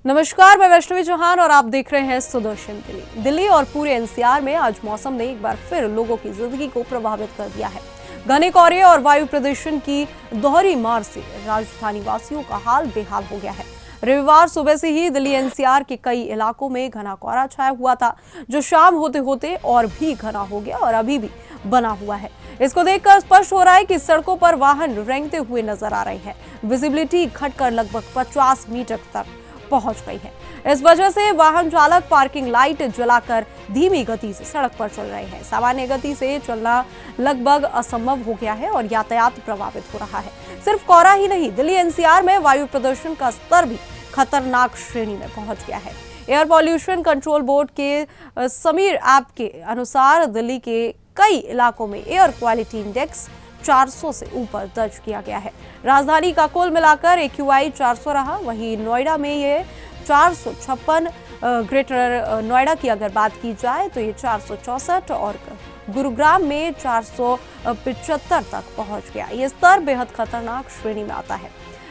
नमस्कार, मैं वैष्णवी चौहान और आप देख रहे हैं सुदर्शन दिल्ली। दिल्ली और पूरे एनसीआर में आज मौसम ने एक बार फिर लोगों की जिंदगी को प्रभावित कर दिया है। घने कोहरे और वायु प्रदूषण की दोहरी मार से राजधानी वासियों का हाल बेहाल हो गया है। रविवार सुबह से ही दिल्ली एनसीआर के कई इलाकों में घना कोहरा छाया हुआ था, जो शाम होते होते और भी घना हो गया और अभी भी बना हुआ है। इसको देखकर स्पष्ट हो रहा है कि सड़कों पर वाहन रेंगते हुए नजर आ रहे हैं। विजिबिलिटी घटकर लगभग 50 मीटर तक पहुंच गई है। इस वजह से वाहन चालक पार्किंग लाइट जलाकर धीमी गति से सड़क पर चल रहे हैं। सामान्य गति से चलना लगभग असंभव हो गया है और यातायात प्रभावित हो रहा है। सिर्फ कोहरा ही नहीं, दिल्ली एनसीआर में वायु प्रदूषण का स्तर भी खतरनाक श्रेणी में पहुंच गया है। एयर पॉल्यूशन कंट्रोल बोर्ड के समीर ऐप के अनुसार दिल्ली के कई इलाकों में एयर क्वालिटी इंडेक्स 400 से ऊपर दर्ज किया गया है। राजधानी का कुल मिलाकर AQI 400 रहा। वहीं नोएडा में ये 456, ग्रेटर नोएडा की अगर बात की जाए तो ये 464 और गुरुग्राम में 475 तक पहुंच गया। ये स्तर बेहद खतरनाक श्रेणी में आता है।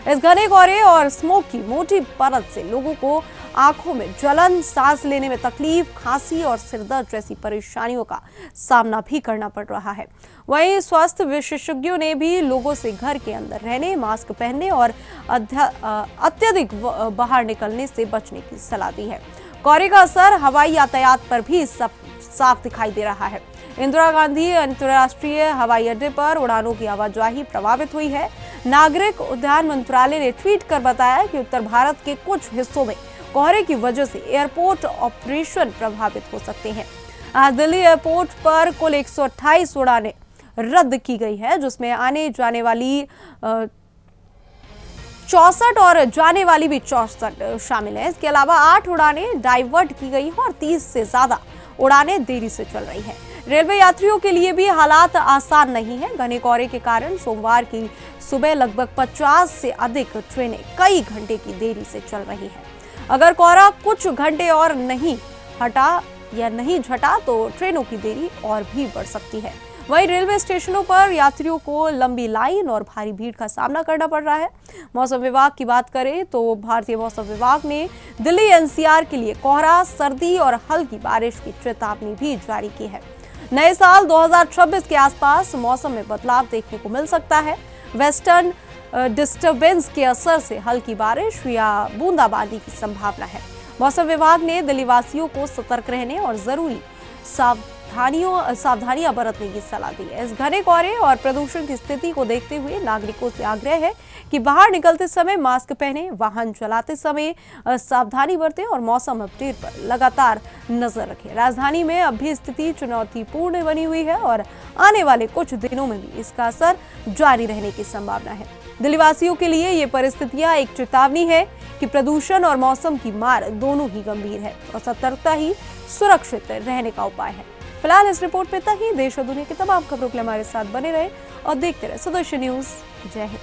इस घने कोहरे और स्मोक की मोटी परत से लोगों को आंखों में जलन, सांस लेने में तकलीफ, खांसी और सिरदर्द जैसी परेशानियों का सामना भी करना पड़ रहा है। वहीं स्वास्थ्य विशेषज्ञों ने भी लोगों से घर के अंदर रहने, मास्क पहनने और अत्यधिक बाहर निकलने से बचने की सलाह दी है। कोहरे का असर हवाई यातायात पर भी साफ दिखाई दे रहा है। इंदिरा गांधी अंतर्राष्ट्रीय हवाई अड्डे पर उड़ानों की आवाजाही प्रभावित हुई है। नागरिक उड्डयन मंत्रालय ने ट्वीट कर बताया कि उत्तर भारत के कुछ हिस्सों में कोहरे की वजह से एयरपोर्ट ऑपरेशन प्रभावित हो सकते हैं। आज दिल्ली एयरपोर्ट पर कुल 128 उड़ानें रद्द की गई है, जिसमें आने जाने वाली 64 और जाने वाली भी 64 शामिल है। इसके अलावा 8 उड़ानें डाइवर्ट की गई हैं और 30 से ज्यादा उड़ानें देरी से चल रही हैं। रेलवे यात्रियों के लिए भी हालात आसान नहीं है। घने कोहरे के कारण सोमवार की सुबह लगभग 50 से अधिक ट्रेनें कई घंटे की देरी से चल रही हैं। अगर कोहरा कुछ घंटे और नहीं झटा तो ट्रेनों की देरी और भी बढ़ सकती है। वहीं रेलवे स्टेशनों पर यात्रियों को लंबी लाइन और भारी भीड़ का सामना करना पड़ रहा है। मौसम विभाग की बात करें तो भारतीय मौसम विभाग ने दिल्ली एनसीआर के लिए कोहरा, सर्दी और हल्की बारिश की चेतावनी भी जारी की है। नए साल 2026 के आसपास मौसम में बदलाव देखने को मिल सकता है। वेस्टर्न डिस्टर्बेंस के असर से हल्की बारिश या बूंदाबांदी की संभावना है। मौसम विभाग ने दिल्ली वासियों को सतर्क रहने और जरूरी सावधानियां बरतने की सलाह दी है। इस घने कोहरे और प्रदूषण की स्थिति को देखते हुए नागरिकों से आग्रह है कि बाहर निकलते समय मास्क पहने, वाहन चलाते समय सावधानी बरतें और मौसम अपडेट पर लगातार नजर रखें। राजधानी में अब भी स्थिति चुनौतीपूर्ण बनी हुई है और आने वाले कुछ दिनों में भी इसका असर जारी रहने की संभावना है। दिल्ली वासियों के लिए ये परिस्थितियां एक चेतावनी है कि प्रदूषण और मौसम की मार दोनों ही गंभीर है और सतर्कता ही सुरक्षित रहने का उपाय है। फिलहाल इस रिपोर्ट में इतना ही। देश और दुनिया की तमाम खबरों के लिए हमारे साथ बने रहे और देखते रहे सुदर्शन न्यूज। जय हिंद।